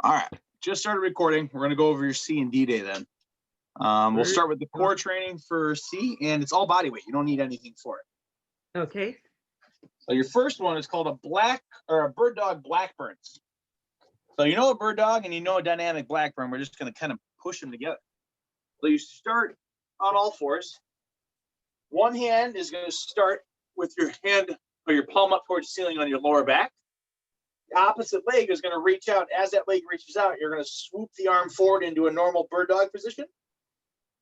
All right, just started recording. We're going to go over your C and D day then. We'll start with the core training for C, and it's all body weight. You don't need anything for it. Okay. So your first one is called a bird dog blackburns. So you know a bird dog and you know a dynamic blackburn. We're just going to kind of push them together. So you start on all fours. One hand is going to start with your hand or your palm up towards the ceiling on your lower back. The opposite leg is going to reach out. As that leg reaches out, you're going to swoop the arm forward into a normal bird dog position.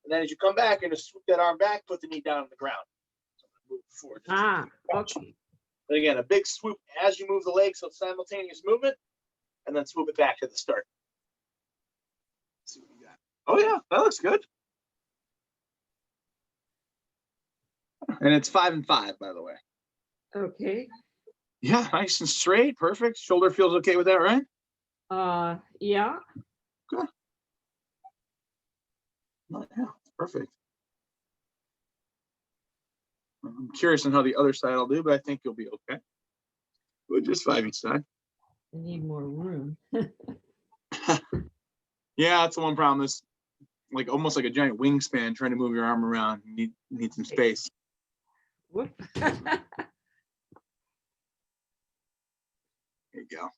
And then as you come back, you're going to swoop that arm back, put the knee down on the ground. So move forward. Okay. But again, a big swoop as you move the leg, so simultaneous movement, and then swoop it back to the start. Let's see what you got. Oh yeah, that looks good. And it's 5 and 5, by the way. Okay. Yeah, nice and straight, perfect. Shoulder feels okay with that, right? Yeah. Good. Oh, yeah, perfect. I'm curious on how the other side will do, but I think you'll be okay. We'll just 5 each side. I need more room. Yeah, that's the one problem. Is like almost like a giant wingspan trying to move your arm around. You need some space. Whoop. There you go.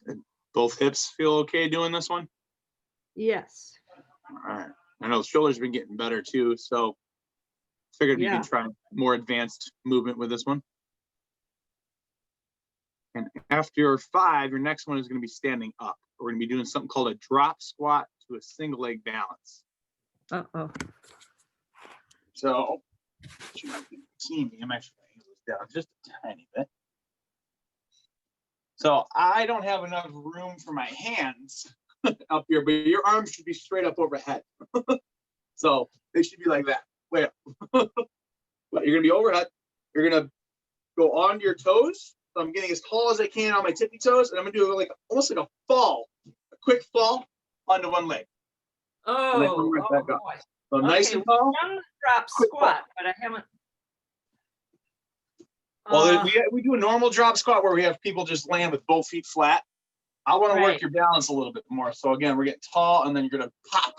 Good. Both hips feel okay doing this one? Yes. All right. I know the shoulders have been getting better too, so figured you could try more advanced movement with this one. And after your 5, your next one is going to be standing up. We're going to be doing something called a drop squat to a single leg balance. Uh-oh. So, you might be seeing me. I'm actually going to angle this down just a tiny bit. So I don't have enough room for my hands up here, but your arms should be straight up overhead. So they should be like that, way up. But you're going to be overhead. You're going to go onto your toes. So I'm getting as tall as I can on my tippy toes, and I'm going to do like almost like a fall, a quick fall onto one leg. Oh, boy. So nice and tall. Drop squat, but I haven't. Well, we do a normal drop squat where we have people just land with both feet flat. I want to work your balance a little bit more. So again, we're getting tall, and then you're going to pop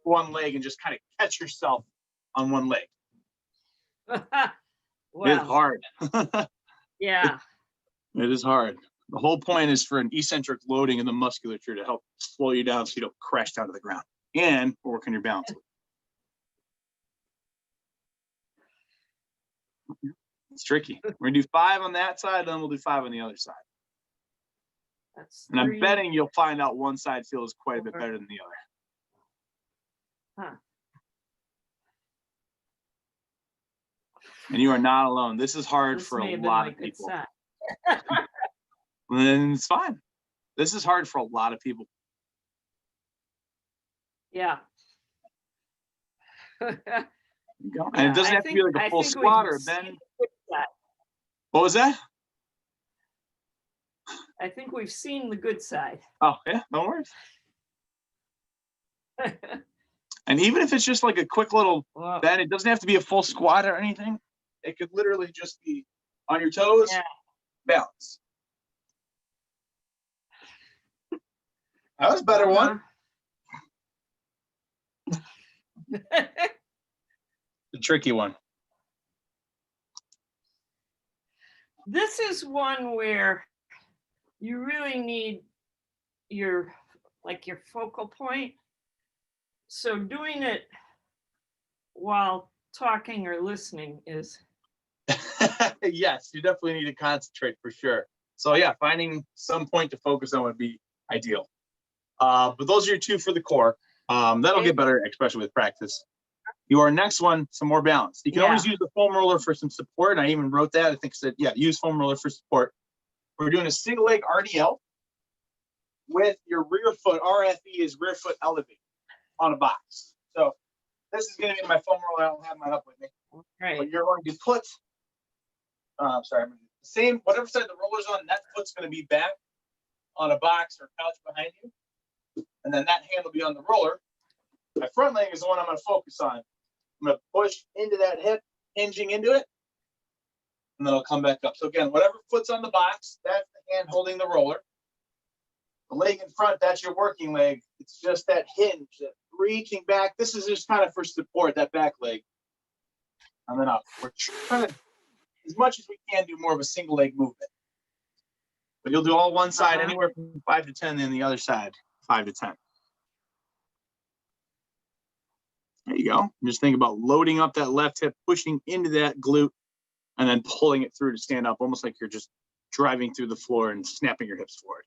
one leg and just kind of catch yourself on one leg. It's hard. Yeah. It is hard. The whole point is for an eccentric loading in the musculature to help slow you down so you don't crash down to the ground and work on your balance. It's tricky. We're going to do 5 on that side, then we'll do 5 on the other side. And I'm betting you'll find out one side feels quite a bit better than the other. Huh. And you are not alone. This is hard for a lot of people. And it's fine. This is hard for a lot of people. Yeah. And it doesn't have to be like a full squat or a bend. What was that? I think we've seen the good side. Oh, yeah, no worries. And even if it's just like a quick little bend, it doesn't have to be a full squat or anything. It could literally just be on your toes, balance. That was a better one. The tricky one. This is one where you really need your focal point. So doing it while talking or listening is. Yes, you definitely need to concentrate for sure. So yeah, finding some point to focus on would be ideal. But those are your 2 for the core. That'll get better, especially with practice. Your next one, some more balance. You can always use the foam roller for some support. I even wrote that. I think it said, use foam roller for support. We're doing a single leg RDL with your rear foot. RFE is rear foot elevated on a box. So this is going to be my foam roller. I don't have mine up with me. Right. But you're going to put, the same, whatever side the roller's on, that foot's going to be back on a box or couch behind you. And then that hand will be on the roller. My front leg is the one I'm going to focus on. I'm going to push into that hip, hinging into it, and then I'll come back up. So again, whatever foot's on the box, that's the hand holding the roller. The leg in front, that's your working leg. It's just that hinge, that reaching back. This is just kind of for support, that back leg. And then up. We're trying to, as much as we can, do more of a single leg movement. But you'll do all one side, anywhere from 5 to 10, then the other side, 5 to 10. There you go. Just think about loading up that left hip, pushing into that glute, and then pulling it through to stand up, almost like you're just driving through the floor and snapping your hips forward.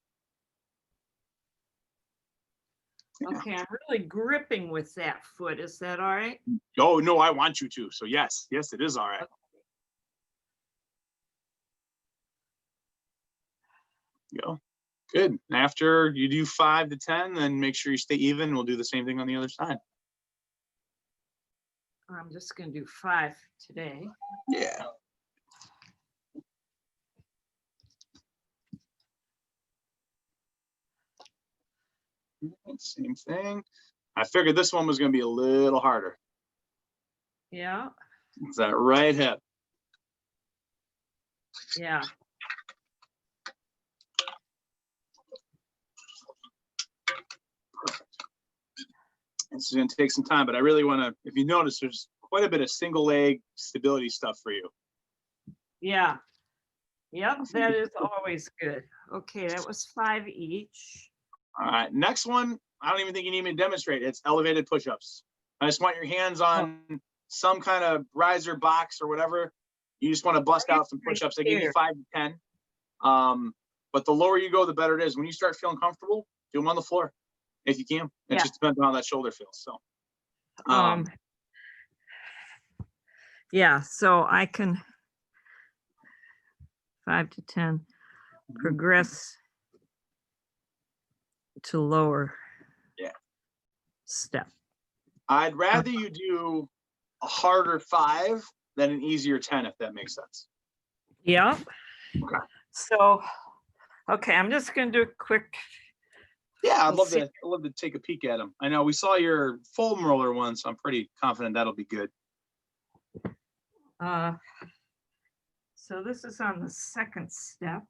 Yeah. Okay, I'm really gripping with that foot. Is that all right? Oh, no, I want you to. So yes, it is all right. Go. Good. After you do 5 to 10, then make sure you stay even. We'll do the same thing on the other side. I'm just going to do 5 today. Yeah. Same thing. I figured this one was going to be a little harder. Yeah. It's that right hip. Yeah. Perfect. This is going to take some time, but I really want to, if you notice, there's quite a bit of single leg stability stuff for you. Yeah. Yep, that is always good. Okay, that was 5 each. All right, next one, I don't even think you need me to demonstrate. It's elevated push-ups. I just want your hands on some kind of riser box or whatever. You just want to bust out some push-ups. I give you 5 to 10. But the lower you go, the better it is. When you start feeling comfortable, do them on the floor if you can. It just depends on how that shoulder feels. So, yeah, so I can 5 to 10 progress to lower step. I'd rather you do a harder 5 than an easier 10, if that makes sense. Yeah. Okay. So, okay, I'm just going to do a quick. Yeah, I'd love to take a peek at them. I know we saw your foam roller one, so I'm pretty confident that'll be good. So this is on the second step.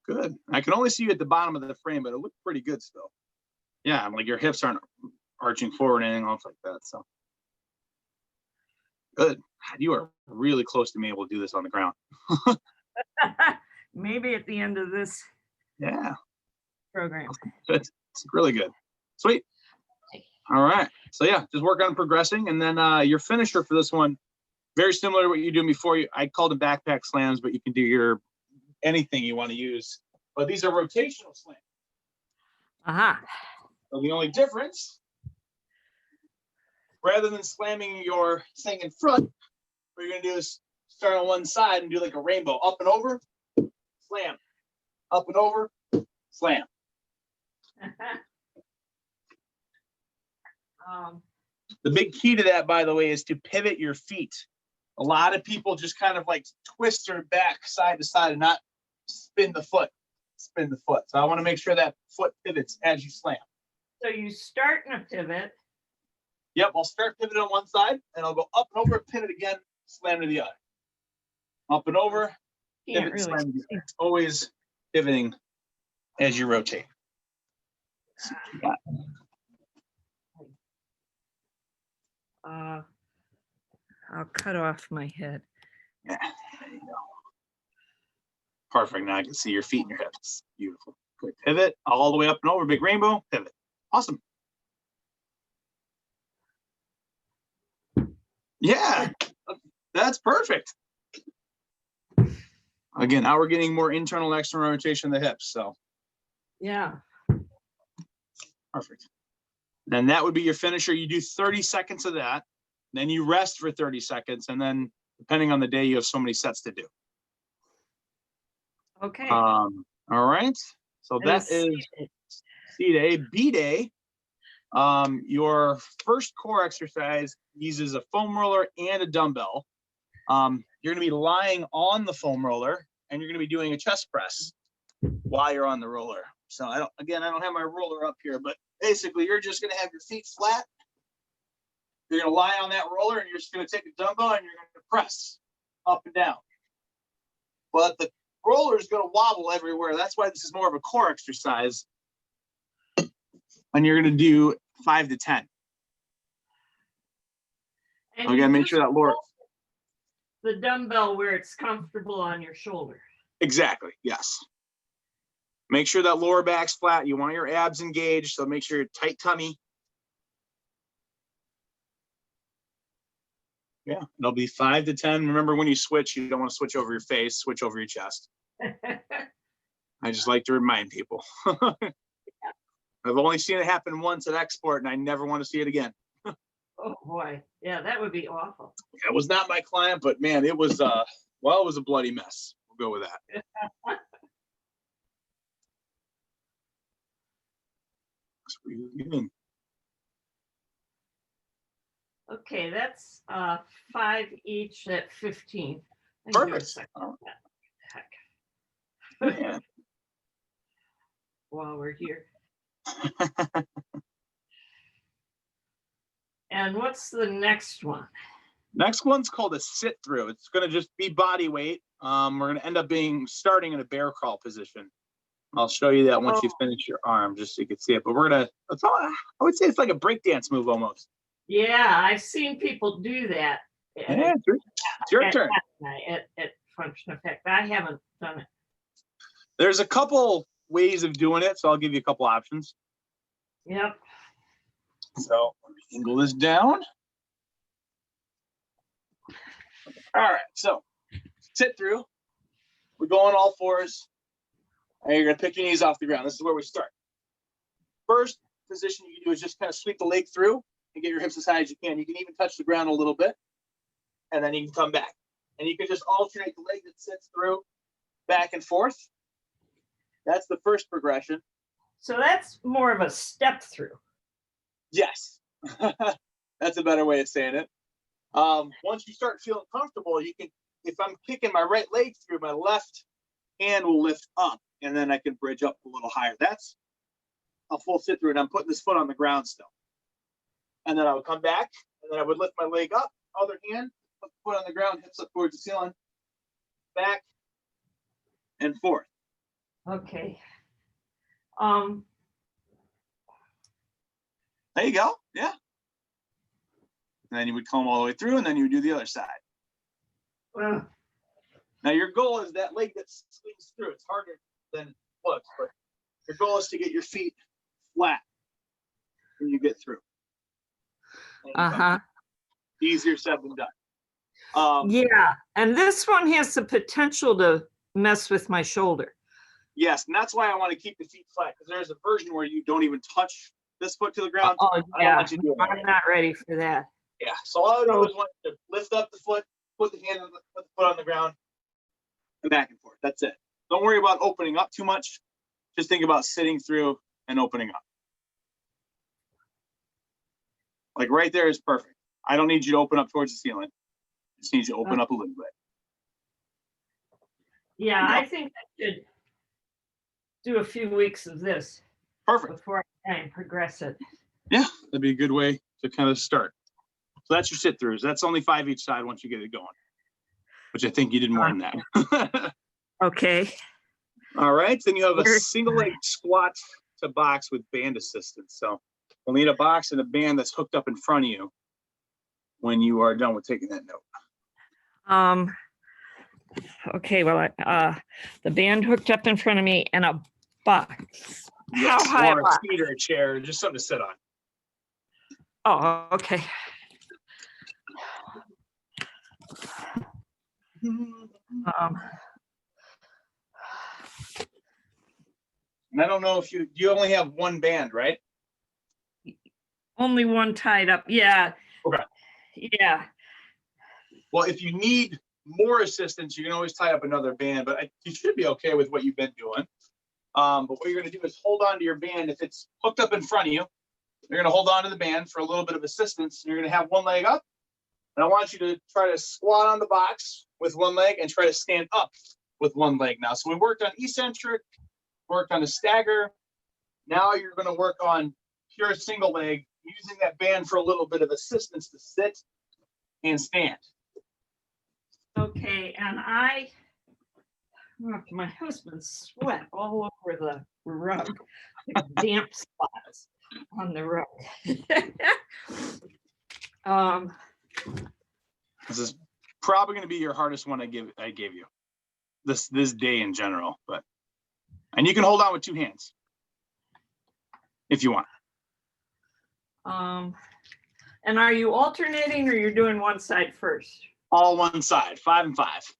Good. I can only see you at the bottom of the frame, but it looked pretty good still. Yeah, like your hips aren't arching forward or anything else like that. So good. You are really close to being able to do this on the ground. Maybe at the end of this program. Good. It's really good. Sweet. All right. So yeah, just work on progressing. And then your finisher for this one, very similar to what you're doing before. I called them backpack slams, but you can do your anything you want to use. But these are rotational slams. So the only difference, rather than slamming your thing in front, what you're going to do is start on one side and do like a rainbow. Up and over, slam. Up and over, slam. The big key to that, by the way, is to pivot your feet. A lot of people just kind of like twist their back side to side and not spin the foot. So I want to make sure that foot pivots as you slam. So you start in a pivot. Yep, I'll start pivot on one side, and I'll go up and over, pivot again, slam to the other. Up and over, pivot, really slam to the other. Always pivoting as you rotate. I'll cut off my head. Yeah, there you go. Perfect. Now I can see your feet and your hips. Beautiful. Good. Pivot all the way up and over. Big rainbow. Pivot. Awesome. Yeah, that's perfect. Again, now we're getting more internal and external rotation of the hips. So. Yeah. Perfect. Then that would be your finisher. You do 30 seconds of that. Then you rest for 30 seconds. And then depending on the day, you have so many sets to do. Okay. All right. So that is C day. B day. Your first core exercise uses a foam roller and a dumbbell. You're going to be lying on the foam roller and you're going to be doing a chest press while you're on the roller. So I don't have my roller up here, but basically you're just going to have your feet flat. You're going to lie on that roller and you're just going to take a dumbbell and you're going to press up and down. But the roller is going to wobble everywhere. That's why this is more of a core exercise. And you're going to do 5 to 10. And Again, you make just sure that lower. hold the dumbbell where it's comfortable on your shoulder. Exactly. Yes. Make sure that lower back's flat. You want your abs engaged. So make sure you're tight tummy. Yeah, it'll be 5 to 10. Remember, when you switch, you don't want to switch over your face, switch over your chest. I just like to remind people. I've only seen it happen once at Export, and I never want to see it again. Oh boy, yeah, that would be awful. That was not my client, but man, it was well, it was a bloody mess. We'll go with that. Okay, that's 5 each at 15. Perfect. Heck. While we're here. And what's the next one? Next one's called a sit through. It's going to just be body weight. We're going to end up starting in a bear crawl position. I'll show you that once you finish your arm, just so you can see it. But we're going to, I would say it's like a breakdance move almost. Yeah, I've seen people do that. Yeah, it's your turn. At Function Effect. I haven't done it. There's a couple ways of doing it, so I'll give you a couple options. Yep. So let me angle this down. All right, so sit through. We're going all fours. And you're going to pick your knees off the ground. This is where we start. First position you can do is just kind of sweep the leg through and get your hips as high as you can. You can even touch the ground a little bit, and then you can come back. And you can just alternate the leg that sits through back and forth. That's the first progression. So that's more of a step through. Yes. That's a better way of saying it. Once you start feeling comfortable, you can, if I'm kicking my right leg through, my left hand will lift up, and then I can bridge up a little higher. That's a full sit through, and I'm putting this foot on the ground still. And then I would come back, and then I would lift my leg up, other hand, put the foot on the ground, hips up towards the ceiling, back and forth. Okay. There you go. Yeah. And then you would come all the way through, and then you would do the other side. Now your goal is that leg that swings through. It's harder than it looks, but your goal is to get your feet flat when you get through. Easier said than done. Yeah, and this one has the potential to mess with my shoulder. Yes, and that's why I want to keep the feet flat, because there's a version where you don't even touch this foot to the ground. Oh, yeah, I'm not ready for that. Yeah, so all I do is want to lift up the foot, put the foot on the ground, and back and forth. That's it. Don't worry about opening up too much. Just think about sitting through and opening up. Like right there is perfect. I don't need you to open up towards the ceiling. I just need you to open up a little bit. Yeah, I think I should do a few weeks of this. Perfect. Before I try and progress it. Yeah, that'd be a good way to kind of start. So that's your sit throughs. That's only 5 each side once you get it going, which I think you did more than that. Okay. All right. Then you have a single leg squat to box with band assistance. So we'll need a box and a band that's hooked up in front of you when you are done with taking that note. Okay. Well, the band hooked up in front of me and a box. Yes, How high or a seat or a chair, just something to sit on. Oh, okay. And I don't know if you only have one band, right? Only one tied up. Yeah. Okay. Yeah. Well, if you need more assistance, you can always tie up another band, but you should be okay with what you've been doing. But what you're going to do is hold on to your band. If it's hooked up in front of you, you're going to hold on to the band for a little bit of assistance. You're going to have one leg up. And I want you to try to squat on the box with one leg and try to stand up with one leg now. So we worked on eccentric, worked on a stagger. Now you're going to work on pure single leg, using that band for a little bit of assistance to sit and stand. Okay, and Oh, my husband sweat all over the rug, like damp spots on the rug. This is probably going to be your hardest one I gave you this day in general, and you can hold on with 2 hands if you want. And are you alternating, or you're doing one side first? All one side, 5 and 5.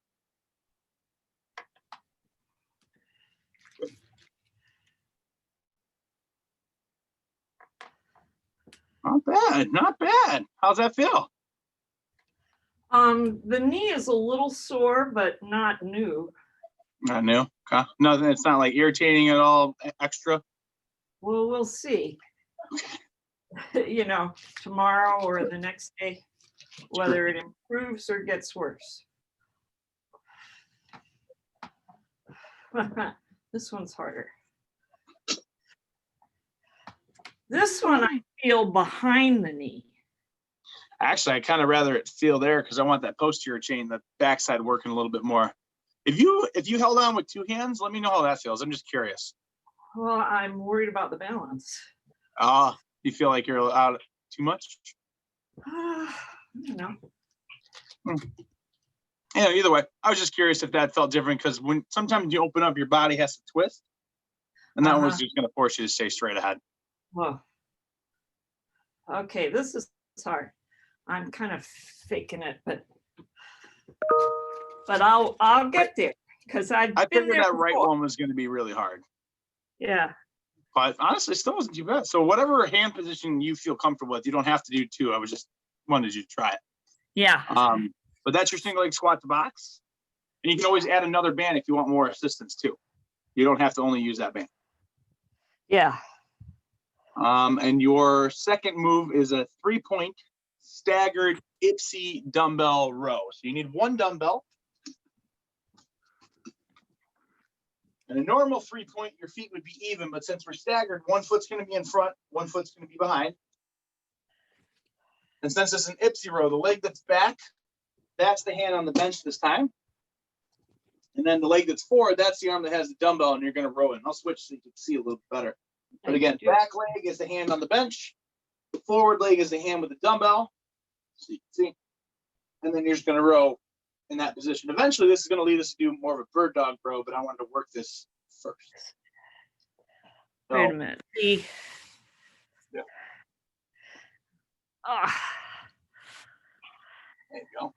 Not bad, not bad. How's that feel? The knee is a little sore, but not new. Not new. Okay. Nothing. It's not like irritating at all. Extra. Well, we'll see. You know, tomorrow or the next day, whether it improves or gets worse. This one's harder. This one I feel behind the knee. Actually, I kind of rather it feel there because I want that posterior chain, the backside working a little bit more. If you held on with 2 hands, let me know how that feels. I'm just curious. Well, I'm worried about the balance. You feel like you're out too much? You know. Yeah, either way, I was just curious if that felt different because when sometimes you open up, your body has to twist, and that one was just going to force you to stay straight ahead. Whoa. Okay, this is hard. I'm kind of faking it, but I'll get there because I figured that right one was going to be really hard. Yeah. But honestly, it still wasn't too bad. So whatever hand position you feel comfortable with, you don't have to do 2. I was just wanted you to try it. Yeah. But that's your single leg squat to box. And you can always add another band if you want more assistance too. You don't have to only use that band. Yeah. And your second move is a 3-point staggered Ipsy dumbbell row. So you need 1 dumbbell. And a normal 3-point, your feet would be even, but since we're staggered, 1 foot's going to be in front, 1 foot's going to be behind. And since it's an Ipsy row, the leg that's back, that's the hand on the bench this time. And then the leg that's forward, that's the arm that has the dumbbell, and you're going to row in. I'll switch so you can see a little better. But again, back leg is the hand on the bench. The forward leg is the hand with the dumbbell. So you can see. And then you're just going to row in that position. Eventually, this is going to lead us to do more of a bird dog row, but I wanted to work this first. So, wait a minute. Yeah. There you go.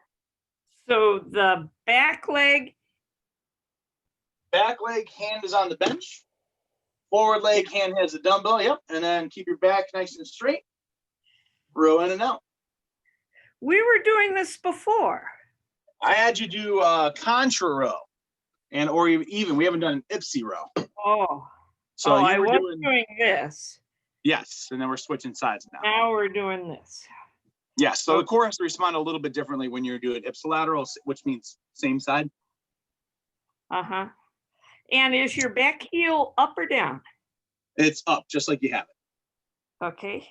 So the back leg hand is on the bench. Forward leg hand has the dumbbell. Yep. And then keep your back nice and straight. Row in and out. We were doing this before. I had you do a contra row, or even we haven't done an Ipsy row. So I was doing this. Yes, and then we're switching sides now. Now we're doing this. Yes, so the core has to respond a little bit differently when you're doing ipsilateral, which means same side. And is your back heel up or down? It's up, just like you have it. Okay.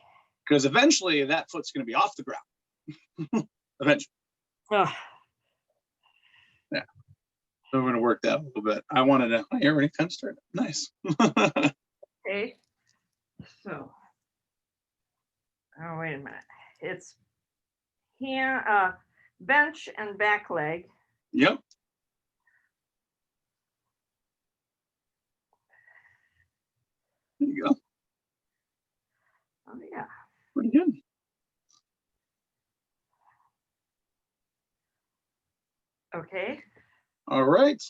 Because eventually that foot's going to be off the ground. Eventually. Yeah. So we're going to work that a little bit. I wanted to, you already kind of started. Nice. Okay. So, oh, wait a minute. It's hand, bench and back leg. Yep. There you go. Oh, yeah. Pretty good. Okay. All right.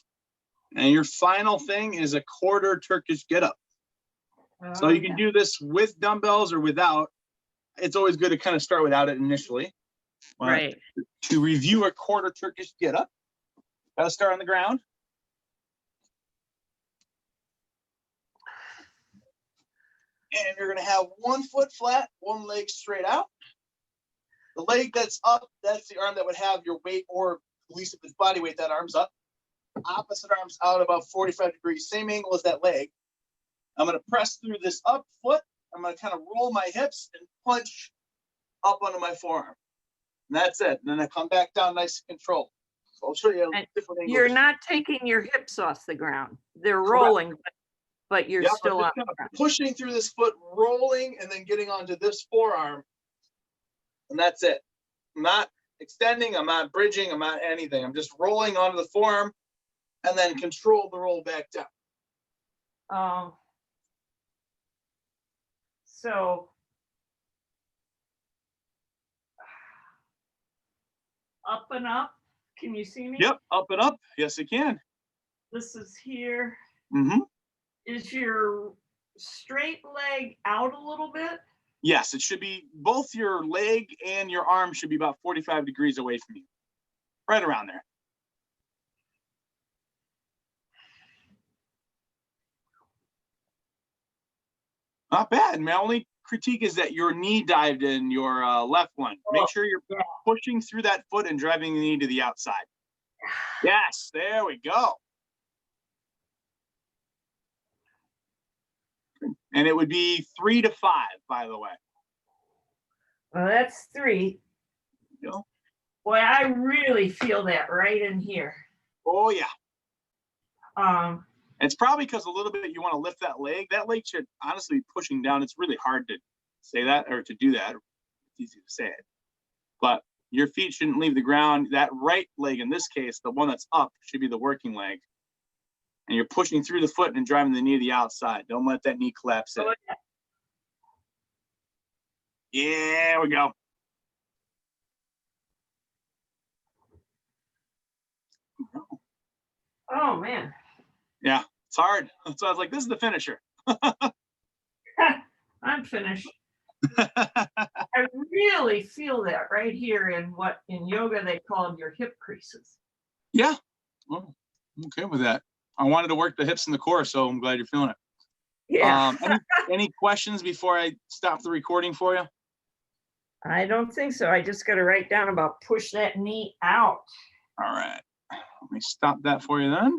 And your final thing is a quarter Turkish get up. So you can do this with dumbbells or without. It's always good to kind of start without it initially. Right. To review a quarter Turkish get up, got to start on the ground. And you're going to have 1 foot flat, 1 leg straight out. The leg that's up, that's the arm that would have your weight, or at least if it's body weight, that arm's up. Opposite arm's out about 45 degrees, same angle as that leg. I'm going to press through this up foot. I'm going to kind of roll my hips and punch up onto my forearm. And that's it. And then I come back down nice and controlled. So I'll show you And different angles. you're not taking your hips off the ground. They're rolling, but you're Yep, still I'm on just the kind of ground. pushing through this foot, rolling, and then getting onto this forearm. And that's it. I'm not extending, I'm not bridging, I'm not anything. I'm just rolling onto the forearm and then control the roll back down. So up and up. Can you see me? Yep, up and up. Yes, it can. This is here. Mm-hmm. Is your straight leg out a little bit? Yes, it should be, both your leg and your arm should be about 45 degrees away from you. Right around there. Not bad. My only critique is that your knee dived in your left one. Make sure you're pushing through that foot and driving the knee to the outside. Yes, there we go. And it would be 3 to 5, by the way. Well, that's 3. You know? Boy, I really feel that right in here. Oh yeah. Um, It's probably because a little bit you want to lift that leg. That leg should honestly be pushing down. It's really hard to say that or to do that. It's easy to say it. But your feet shouldn't leave the ground. That right leg, in this case, the one that's up, should be the working leg. And you're pushing through the foot and driving the knee to the outside. Don't let that knee collapse in. Yeah, there we go. oh man. Yeah, it's hard. So I was like, this is the finisher. I'm finished. I really feel that right here in what in yoga they call your hip creases. Yeah, well, I'm okay with that. I wanted to work the hips and the core, so I'm glad you're feeling it. Yeah. Any questions before I stop the recording for you? I don't think so. I just got to write down about push that knee out. All right. Let me stop that for you then.